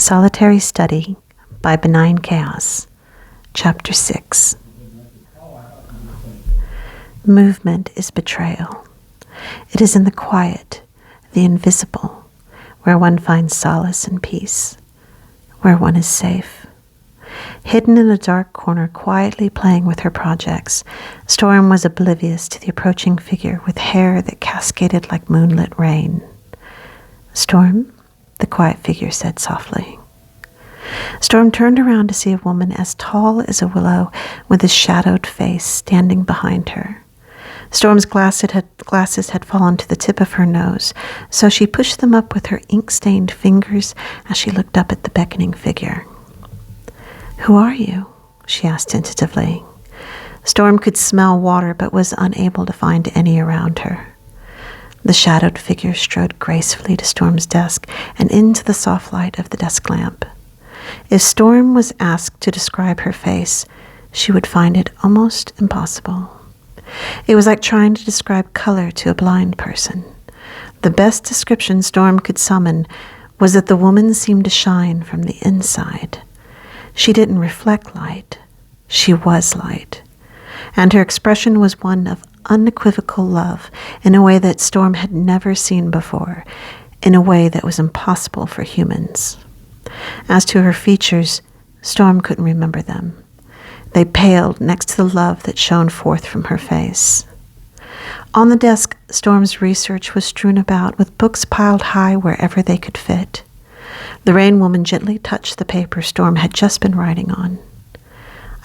Solitary Study by Benign Chaos, Chapter 6. Movement is betrayal. It is in the quiet, the invisible, where one finds solace and peace, where one is safe. Hidden in a dark corner, quietly playing with her projects, Storm was oblivious to the approaching figure with hair that cascaded like moonlit rain. "Storm?" the quiet figure said softly. Storm turned around to see a woman as tall as a willow with a shadowed face standing behind her. Storm's glasses had fallen to the tip of her nose, so she pushed them up with her ink-stained fingers as she looked up at the beckoning figure. "Who are you?" she asked tentatively. Storm could smell water but was unable to find any around her. The shadowed figure strode gracefully to Storm's desk and into the soft light of the desk lamp. If Storm was asked to describe her face, she would find it almost impossible. It was like trying to describe color to a blind person. The best description Storm could summon was that the woman seemed to shine from the inside. She didn't reflect light. She was light. And her expression was one of unequivocal love in a way that Storm had never seen before, in a way that was impossible for humans. As to her features, Storm couldn't remember them. They paled next to the love that shone forth from her face. On the desk, Storm's research was strewn about with books piled high wherever they could fit. The Rain Woman gently touched the paper Storm had just been writing on.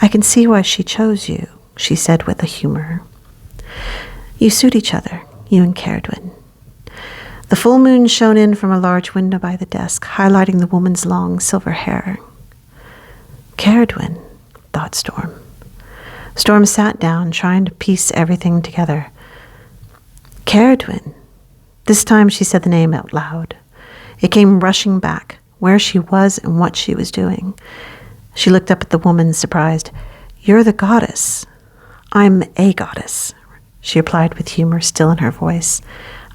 "I can see why she chose you," she said with a humor. "You suit each other, you and Caradwyn." The full moon shone in from a large window by the desk, highlighting the woman's long silver hair. "Caradwyn," thought Storm. Storm sat down, trying to piece everything together. "Caradwyn." This time she said the name out loud. It came rushing back, where she was and what she was doing. She looked up at the woman, surprised. "You're the goddess." "I'm a goddess," she replied with humor still in her voice.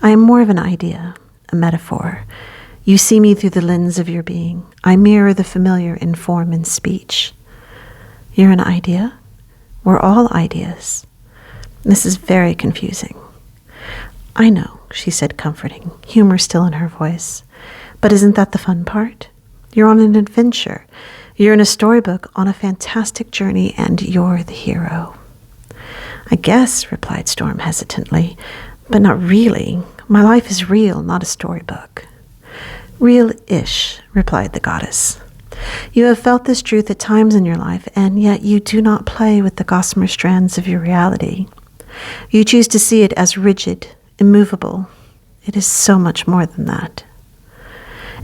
"I am more of an idea, a metaphor. You see me through the lens of your being. I mirror the familiar in form and speech." "You're an idea? We're all ideas." This is very confusing. "I know," she said, comforting, humor still in her voice. "But isn't that the fun part? You're on an adventure. You're in a storybook on a fantastic journey, and you're the hero." "I guess," replied Storm hesitantly, "but not really. My life is real, not a storybook." "Real-ish," replied the goddess. "You have felt this truth at times in your life, and yet you do not play with the gossamer strands of your reality. You choose to see it as rigid, immovable. It is so much more than that."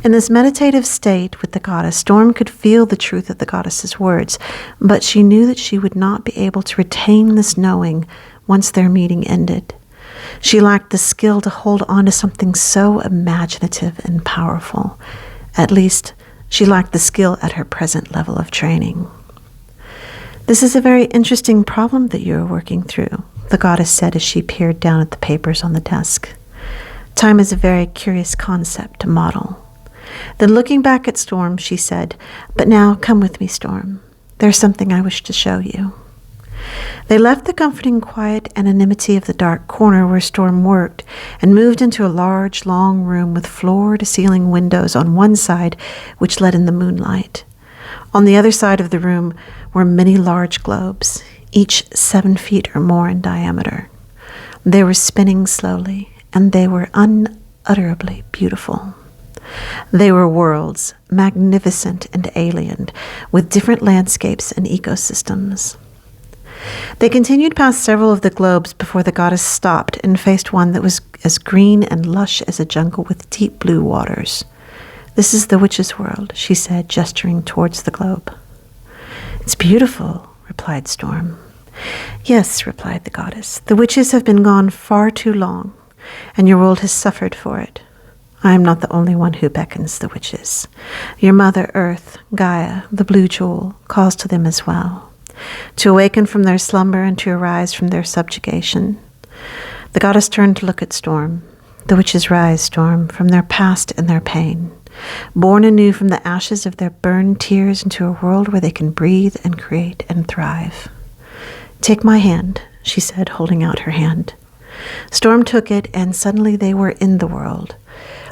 In this meditative state with the goddess, Storm could feel the truth of the goddess's words, but she knew that she would not be able to retain this knowing once their meeting ended. She lacked the skill to hold on to something so imaginative and powerful. At least, she lacked the skill at her present level of training. "This is a very interesting problem that you are working through," the goddess said as she peered down at the papers on the desk. "Time is a very curious concept to model." Then looking back at Storm, she said, "But now come with me, Storm. There's something I wish to show you." They left the comforting quiet anonymity of the dark corner where Storm worked and moved into a large, long room with floor-to-ceiling windows on one side which let in the moonlight. On the other side of the room were many large globes, each 7 feet or more in diameter. They were spinning slowly, and they were unutterably beautiful. They were worlds, magnificent and alien, with different landscapes and ecosystems. They continued past several of the globes before the goddess stopped and faced one that was as green and lush as a jungle with deep blue waters. "This is the witch's world," she said, gesturing towards the globe. "It's beautiful," replied Storm. "Yes," replied the goddess. "The witches have been gone far too long, and your world has suffered for it. I am not the only one who beckons the witches. Your mother, Earth, Gaia, the blue jewel, calls to them as well, to awaken from their slumber and to arise from their subjugation." The goddess turned to look at Storm. "The witches rise, Storm, from their past and their pain. born anew from the ashes of their burned tears into a world where they can breathe and create and thrive. "Take my hand," she said, holding out her hand. Storm took it, and suddenly they were in the world.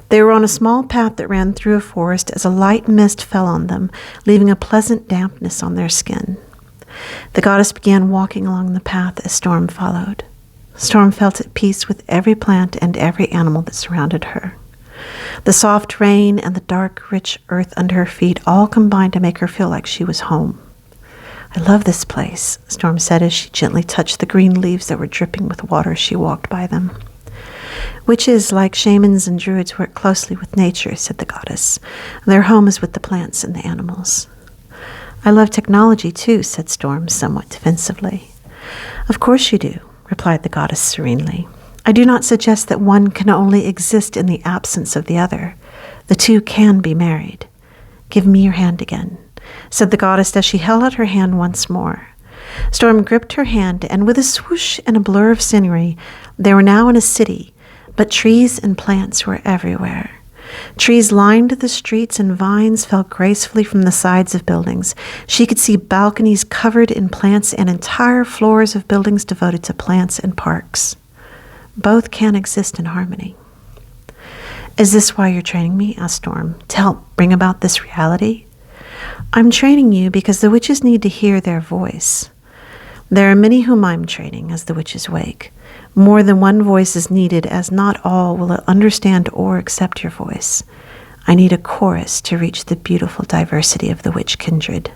They were on a small path that ran through a forest as a light mist fell on them, leaving a pleasant dampness on their skin. The goddess began walking along the path as Storm followed. Storm felt at peace with every plant and every animal that surrounded her. The soft rain and the dark, rich earth under her feet all combined to make her feel like she was home. "I love this place," Storm said as she gently touched the green leaves that were dripping with water as she walked by them. "Witches, like shamans and druids, work closely with nature," said the goddess. "Their home is with the plants and the animals." "I love technology too," said Storm, somewhat defensively. "Of course you do," replied the goddess serenely. "I do not suggest that one can only exist in the absence of the other. The two can be married. Give me your hand again," said the goddess as she held out her hand once more. Storm gripped her hand, and with a swoosh and a blur of scenery, they were now in a city, but trees and plants were everywhere. Trees lined the streets and vines fell gracefully from the sides of buildings. She could see balconies covered in plants and entire floors of buildings devoted to plants and parks. Both can exist in harmony. "Is this why you're training me?" asked Storm. "To help bring about this reality?" "I'm training you because the witches need to hear their voice. There are many whom I'm training as the witches wake. More than one voice is needed, as not all will understand or accept your voice. I need a chorus to reach the beautiful diversity of the witch kindred."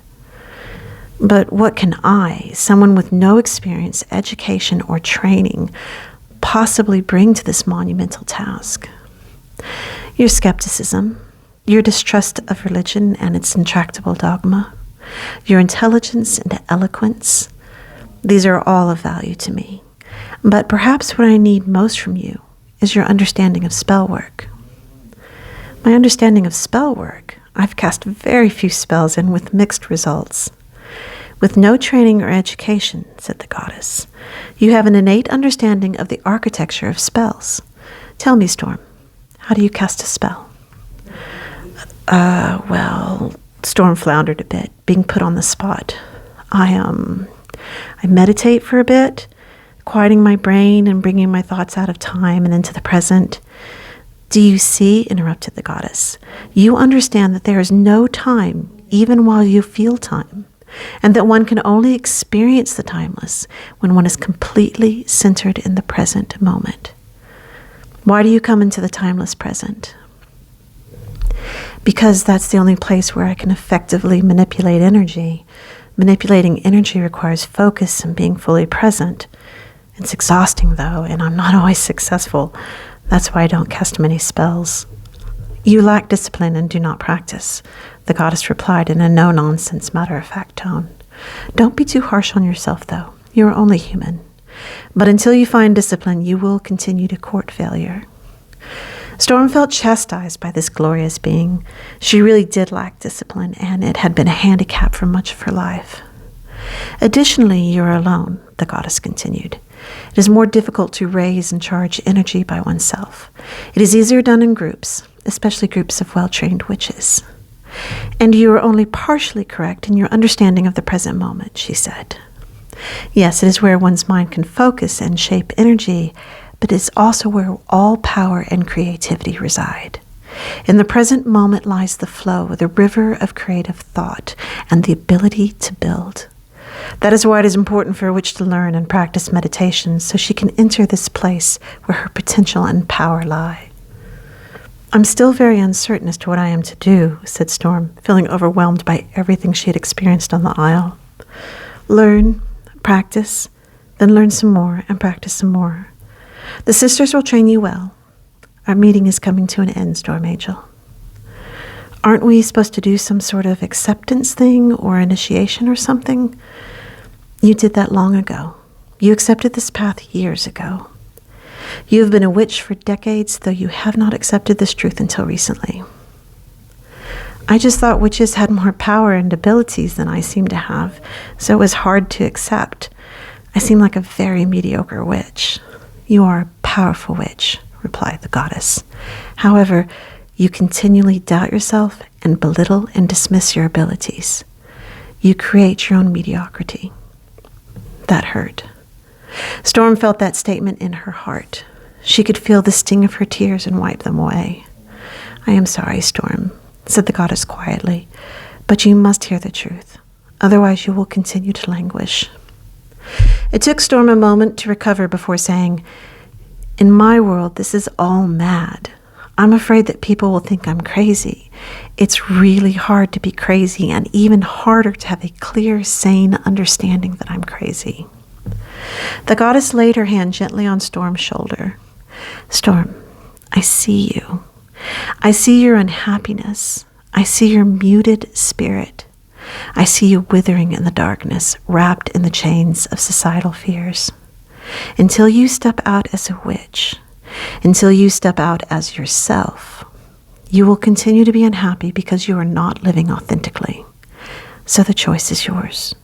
"But what can I, someone with no experience, education, or training, possibly bring to this monumental task?" "Your skepticism, your distrust of religion and its intractable dogma, your intelligence and eloquence, these are all of value to me. But perhaps what I need most from you is your understanding of spell work." "My understanding of spell work? I've cast very few spells and with mixed results." "With no training or education," said the goddess, "you have an innate understanding of the architecture of spells. Tell me, Storm, how do you cast a spell?" Well, Storm floundered a bit, being put on the spot. I meditate for a bit, quieting my brain and bringing my thoughts out of time and into the present." "Do you see?" interrupted the goddess. "You understand that there is no time, even while you feel time, and that one can only experience the timeless when one is completely centered in the present moment. Why do you come into the timeless present?" "Because that's the only place where I can effectively manipulate energy. Manipulating energy requires focus and being fully present. It's exhausting, though, and I'm not always successful. That's why I don't cast many spells." "You lack discipline and do not practice," the goddess replied in a no-nonsense, matter-of-fact tone. "Don't be too harsh on yourself, though. You are only human. But until you find discipline, you will continue to court failure." Storm felt chastised by this glorious being. She really did lack discipline, and it had been a handicap for much of her life. "Additionally, you are alone," the goddess continued. "It is more difficult to raise and charge energy by oneself. It is easier done in groups, especially groups of well-trained witches." "And you are only partially correct in your understanding of the present moment," she said. "Yes, it is where one's mind can focus and shape energy, but it's also where all power and creativity reside. In the present moment lies the flow, the river of creative thought, and the ability to build. That is why it is important for a witch to learn and practice meditation, so she can enter this place where her potential and power lie." "I'm still very uncertain as to what I am to do," said Storm, feeling overwhelmed by everything she had experienced on the isle. "Learn, practice, then learn some more and practice some more. The sisters will train you well. Our meeting is coming to an end, Storm Angel." "Aren't we supposed to do some sort of acceptance thing or initiation or something?" "You did that long ago. You accepted this path years ago. You have been a witch for decades, though you have not accepted this truth until recently." "I just thought witches had more power and abilities than I seem to have, so it was hard to accept. I seem like a very mediocre witch." "You are a powerful witch," replied the goddess. "However, You continually doubt yourself and belittle and dismiss your abilities. You create your own mediocrity. That hurt. Storm felt that statement in her heart. She could feel the sting of her tears and wipe them away. I am sorry, Storm, said the goddess quietly, but you must hear the truth. Otherwise you will continue to languish. It took Storm a moment to recover before saying, in my world, this is all mad. I'm afraid that people will think I'm crazy. It's really hard to be crazy and even harder to have a clear, sane understanding that I'm crazy. The goddess laid her hand gently on Storm's shoulder. Storm, I see you. I see your unhappiness. I see your muted spirit. I see you withering in the darkness, wrapped in the chains of societal fears. Until you step out as a witch, until you step out as yourself, you will continue to be unhappy because you are not living authentically. So the choice is yours.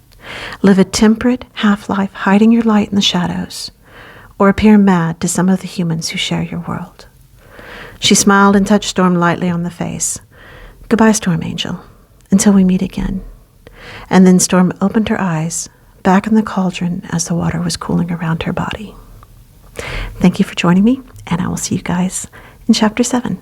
Live a temperate half-life hiding your light in the shadows, or appear mad to some of the humans who share your world. She smiled and touched Storm lightly on the face. Goodbye, Storm Angel, until we meet again. And then Storm opened her eyes, back in the cauldron as the water was cooling around her body. Thank you for joining me, and I will see you guys in Chapter 7.